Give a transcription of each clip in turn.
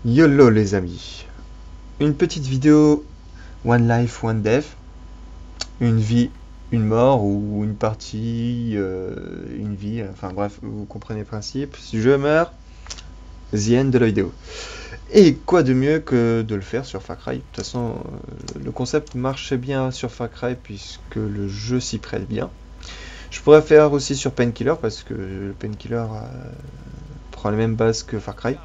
YOLO les amis, une petite vidéo One Life, One Death, une vie, une mort ou une partie, une vie, enfin bref, vous comprenez le principe. Si je meurs, the end de la vidéo. Et quoi de mieux que de le faire sur Far Cry. De toute façon, le concept marche bien sur Far Cry puisque le jeu s'y prête bien. Je pourrais faire aussi sur Painkiller parce que Painkiller prend les mêmes bases que Far Cry.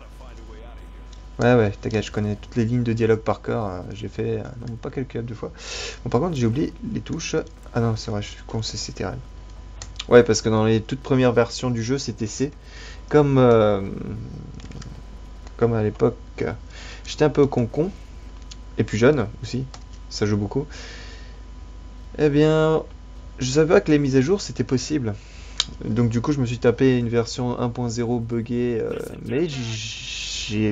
Ouais, t'inquiète, je connais toutes les lignes de dialogue par cœur. J'ai fait, non, pas quelques deux fois. Bon, par contre, j'ai oublié les touches. Ah non, c'est vrai, je suis con, c'est CTRL. Ouais, parce que dans les toutes premières versions du jeu, c'était C. Comme, comme à l'époque, j'étais un peu con-con. Et plus jeune aussi, ça joue beaucoup. Eh bien, je savais pas que les mises à jour, c'était possible. Donc du coup, je me suis tapé une version 1.0 buggée, mais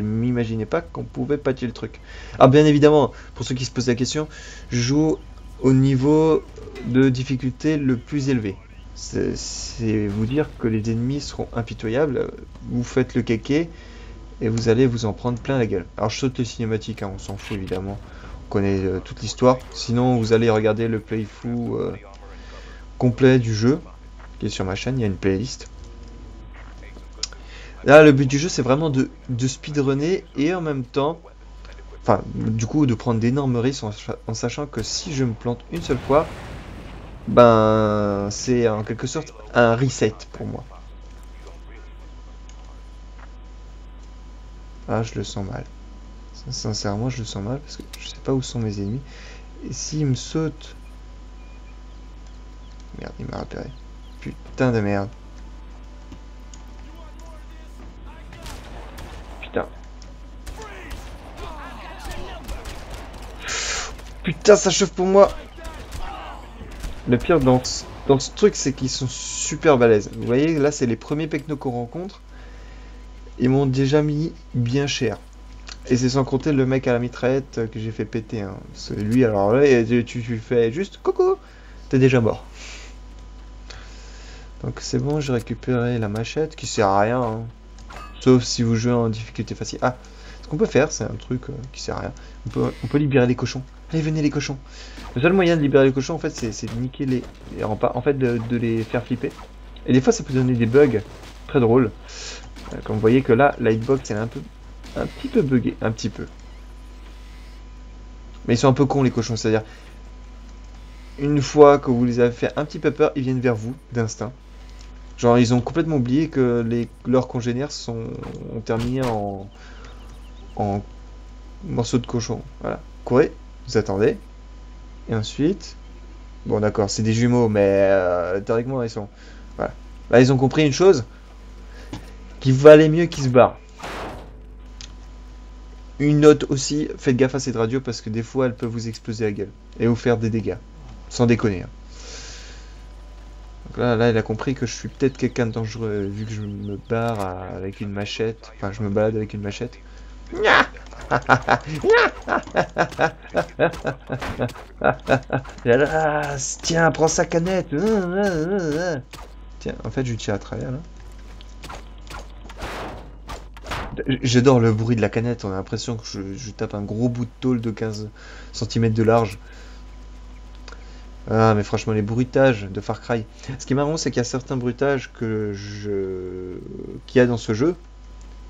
m'imaginais pas qu'on pouvait patcher le truc. Alors bien évidemment, pour ceux qui se posent la question, je joue au niveau de difficulté le plus élevé. C'est vous dire que les ennemis seront impitoyables, vous faites le kéké et vous allez vous en prendre plein la gueule. Alors je saute les cinématiques, hein, on s'en fout évidemment, on connaît toute l'histoire. Sinon vous allez regarder le playthrough complet du jeu, qui est sur ma chaîne, il y a une playlist. Là, le but du jeu, c'est vraiment de speedrunner et en même temps, enfin, du coup, de prendre d'énormes risques en sachant que si je me plante une seule fois, ben, c'est en quelque sorte un reset pour moi. Ah, je le sens mal. Sincèrement, je le sens mal parce que je sais pas où sont mes ennemis. Et s'il me saute... Merde, il m'a repéré. Putain de merde. Putain. Putain, ça chauffe pour moi. Le pire dans ce truc, c'est qu'ils sont super balèzes. Vous voyez, là, c'est les premiers pecnos qu'on rencontre. Ils m'ont déjà mis bien cher. Et c'est sans compter le mec à la mitraillette que j'ai fait péter. Hein. Lui, alors là, tu fais juste coucou, t'es déjà mort. Donc c'est bon, j'ai récupéré la machette qui sert à rien. Hein. Sauf si vous jouez en difficulté facile. Ah, ce qu'on peut faire, c'est un truc qui sert à rien. On peut libérer les cochons. Allez, venez les cochons. Le seul moyen de libérer les cochons, en fait, c'est de niquer les remparts. En fait, de les faire flipper. Et des fois, ça peut donner des bugs très drôles. Comme vous voyez que là, la hitbox, elle est un petit peu buggée. Un petit peu. Mais ils sont un peu cons, les cochons. C'est-à-dire, une fois que vous les avez fait un petit peu peur, ils viennent vers vous, d'instinct. Genre, ils ont complètement oublié que leurs congénères ont terminé en morceaux de cochon. Voilà. Courez, vous attendez. Et ensuite... Bon, d'accord, c'est des jumeaux, mais théoriquement, ils sont... Voilà. Là, ils ont compris une chose. Qu'il valait mieux qu'ils se barrent. Une note aussi, faites gaffe à cette radio parce que des fois, elle peut vous exploser la gueule. Et vous faire des dégâts. Sans déconner. Hein. Donc là, il a compris que je suis peut-être quelqu'un de dangereux vu que je me barre avec une machette. Enfin, je me balade avec une machette. Tiens, prends sa canette. Tiens, en fait, je lui tire à travers là. J'adore le bruit de la canette. On a l'impression que je tape un gros bout de tôle de 15 cm de large. Ah, mais franchement, les bruitages de Far Cry. Ce qui est marrant, c'est qu'il y a certains bruitages qu'il y a dans ce jeu,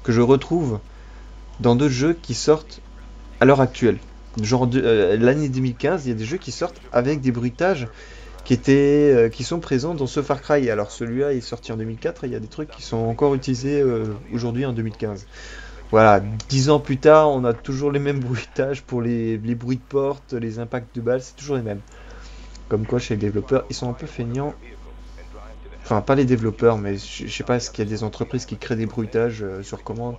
que je retrouve dans d'autres jeux qui sortent à l'heure actuelle. Genre l'année 2015, il y a des jeux qui sortent avec des bruitages qui sont présents dans ce Far Cry. Alors celui-là est sorti en 2004 et il y a des trucs qui sont encore utilisés aujourd'hui en 2015. Voilà, 10 ans plus tard, on a toujours les mêmes bruitages pour les bruits de porte, les impacts de balles, c'est toujours les mêmes. Comme quoi, chez les développeurs, ils sont un peu feignants. Enfin, pas les développeurs, mais je sais pas, est-ce qu'il y a des entreprises qui créent des bruitages sur commande.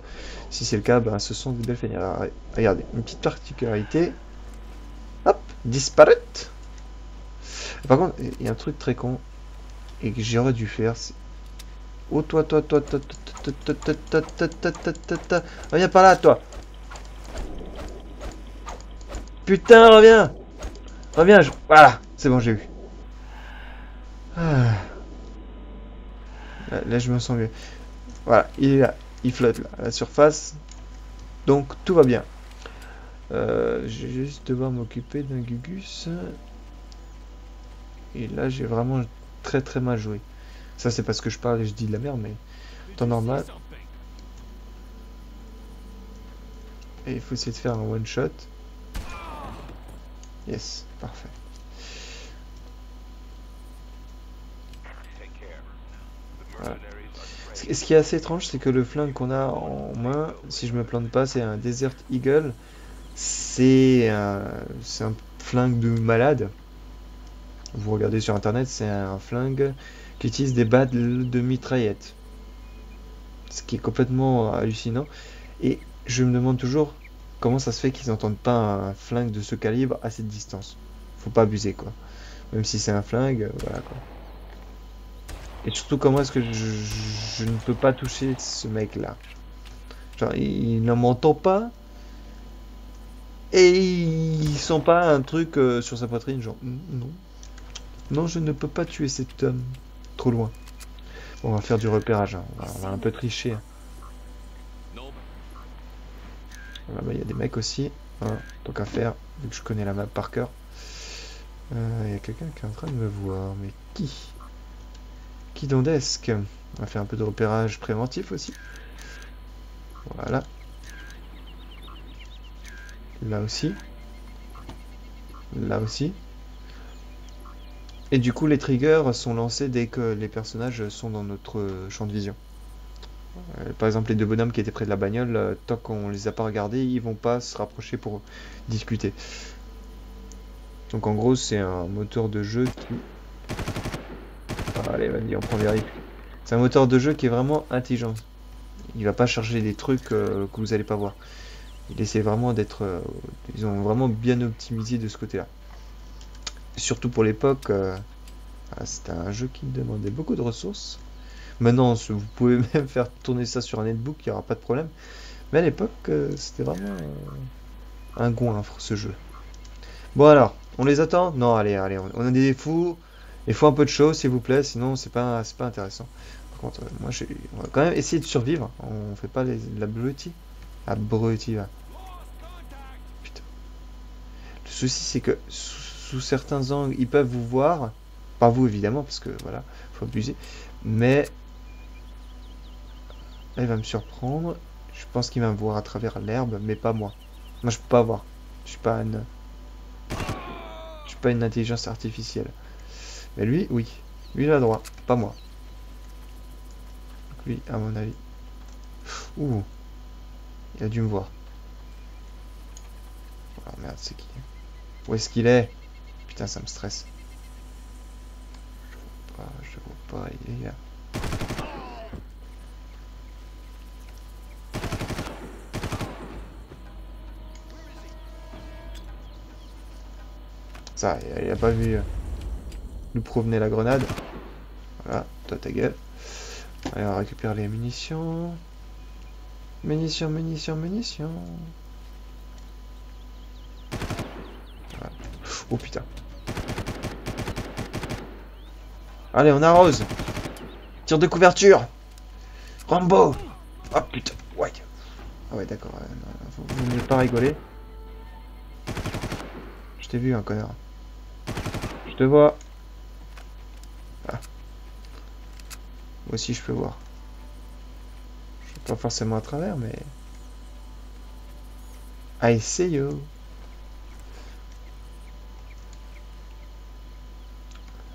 Si c'est le cas, ben, ce sont des belles feignants. Alors, regardez, une petite particularité. Hop, disparaître. Par contre, il y a un truc très con et que j'aurais dû faire. Oh, toi. Reviens par là, toi. Putain, reviens. Reviens, voilà. C'est bon, j'ai eu. Ah. Là, je me sens mieux. Voilà, il est là. Il flotte là, à la surface. Donc tout va bien. Je vais juste devoir m'occuper d'un Gugus. Et là, j'ai vraiment très très mal joué. Ça, c'est parce que je parle et je dis de la merde, mais temps normal. Et il faut essayer de faire un one shot. Yes, parfait. Voilà. Ce qui est assez étrange, c'est que le flingue qu'on a en main, si je me plante pas, c'est un Desert Eagle. C'est un flingue de malade. Vous regardez sur internet, c'est un flingue qui utilise des balles de mitraillette. Ce qui est complètement hallucinant. Et je me demande toujours comment ça se fait qu'ils n'entendent pas un flingue de ce calibre à cette distance. Faut pas abuser quoi. Même si c'est un flingue, voilà quoi. Et surtout comment est-ce que je ne peux pas toucher ce mec là. Genre il ne m'entend pas et il sent pas un truc sur sa poitrine genre non. Non je ne peux pas tuer cet homme. Trop loin. Bon, on va faire du repérage, hein. On va un peu tricher. Hein. Là-bas il y a des mecs aussi. Hein, tant qu'à faire, vu que je connais la map par cœur. Il y a quelqu'un qui est en train de me voir. Mais qui? Qui d'ondesque? On va faire un peu de repérage préventif aussi. Voilà. Là aussi. Là aussi. Et du coup, les triggers sont lancés dès que les personnages sont dans notre champ de vision. Par exemple, les deux bonhommes qui étaient près de la bagnole, tant qu'on les a pas regardés, ils vont pas se rapprocher pour discuter. Donc en gros, c'est un moteur de jeu qui... Allez, vas-y, on prend des risques. C'est un moteur de jeu qui est vraiment intelligent. Il va pas charger des trucs que vous allez pas voir. Il essaie vraiment d'être... ils ont vraiment bien optimisé de ce côté-là. Surtout pour l'époque, c'était un jeu qui demandait beaucoup de ressources. Maintenant, vous pouvez même faire tourner ça sur un netbook, il n'y aura pas de problème. Mais à l'époque, c'était vraiment un goinfre ce jeu. Bon alors, on les attend? Non, allez, allez, on a des fous. Il faut un peu de show, s'il vous plaît, sinon c'est pas intéressant. Par contre, on va quand même essayer de survivre. On fait pas l'abruti. Abruti, là. Putain. Le souci, c'est que sous certains angles, ils peuvent vous voir. Pas vous, évidemment, parce que voilà, faut abuser. Mais là, il va me surprendre. Je pense qu'il va me voir à travers l'herbe, mais pas moi. Moi, je peux pas voir. Je suis pas une intelligence artificielle. Mais lui, oui. Lui, il a droit. Pas moi. Donc lui, à mon avis. Ouh. Il a dû me voir. Oh merde, c'est qui? Où est-ce qu'il est? Putain, ça me stresse. Je vois pas, il est là. Ça, il a pas vu d'où provenait la grenade. Voilà, toi ta gueule. Allez, on va récupérer les munitions. Munitions, munitions, munitions. Voilà. Oh putain. Allez, on arrose. Tir de couverture. Rambo. Oh putain. Ouais. Ah ouais, d'accord. Vous ne pas rigoler. Je t'ai vu, un connard. Je te vois. Ah. Moi aussi, je peux voir. Je suis pas forcément à travers, mais... I see you.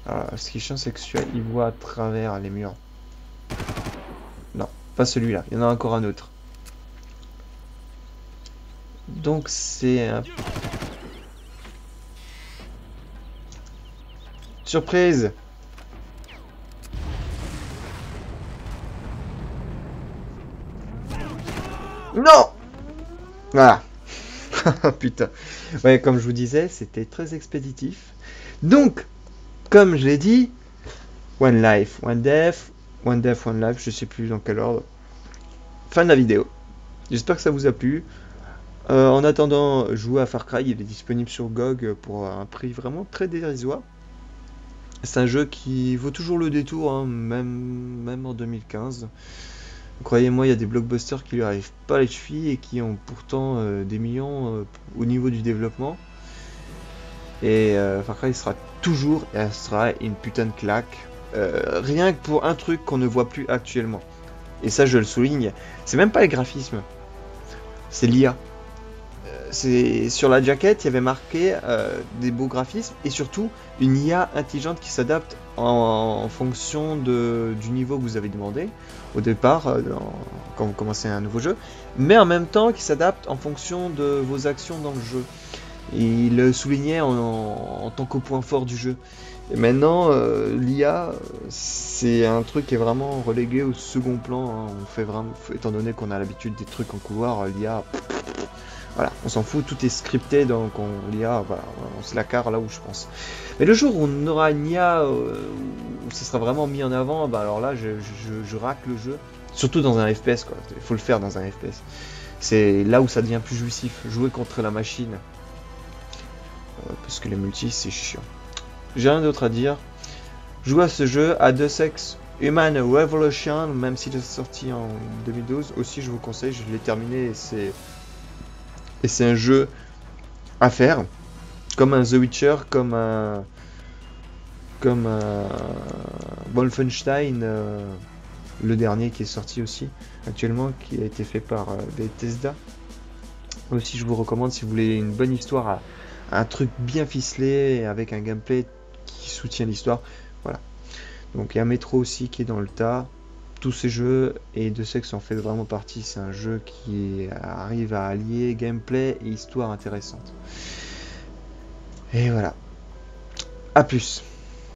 Alors, ce qui est chiant, c'est que celui-là, il voit à travers les murs. Non, pas celui-là. Il y en a encore un autre. Donc, c'est un... Surprise! Non! Voilà. Putain. Ouais, comme je vous disais, c'était très expéditif. Donc, comme je l'ai dit, one life, one death, one death, one life, je sais plus dans quel ordre. Fin de la vidéo. J'espère que ça vous a plu. En attendant, jouez à Far Cry, il est disponible sur GOG pour un prix vraiment très dérisoire. C'est un jeu qui vaut toujours le détour, hein, même en 2015. Croyez-moi, il y a des blockbusters qui lui arrivent pas à les chevilles et qui ont pourtant des millions au niveau du développement. Et Far Cry sera toujours, et elle sera une putain de claque. Rien que pour un truc qu'on ne voit plus actuellement. Et ça, je le souligne. C'est même pas les graphismes, c'est l'IA. C'est sur la jaquette, il y avait marqué des beaux graphismes et surtout une IA intelligente qui s'adapte en fonction du niveau que vous avez demandé au départ quand vous commencez un nouveau jeu, mais en même temps qui s'adapte en fonction de vos actions dans le jeu. Et il le soulignait en tant qu'au point fort du jeu. Et maintenant, l'IA, c'est un truc qui est vraiment relégué au second plan, hein. On fait vraiment, étant donné qu'on a l'habitude des trucs en couloir, l'IA, voilà, on s'en fout, tout est scripté, donc l'IA, voilà, on se la carre là où je pense. Mais le jour où on aura une IA, où ce sera vraiment mis en avant, bah alors là, je racle le jeu. Surtout dans un FPS, quoi. Il faut le faire dans un FPS. C'est là où ça devient plus jouissif, jouer contre la machine. Parce que les multis, c'est chiant. J'ai rien d'autre à dire. Jouer à ce jeu, à Deus Ex Human Revolution, même s'il est sorti en 2012, aussi je vous conseille, je l'ai terminé et c'est un jeu à faire, comme un The Witcher, comme un Wolfenstein, le dernier qui est sorti aussi actuellement, qui a été fait par Bethesda. Aussi, je vous recommande si vous voulez une bonne histoire, un truc bien ficelé avec un gameplay qui soutient l'histoire. Voilà. Donc il y a Metro aussi qui est dans le tas. Tous ces jeux et Deus Ex en fait vraiment partie. C'est un jeu qui arrive à allier gameplay et histoire intéressante. Et voilà. A plus.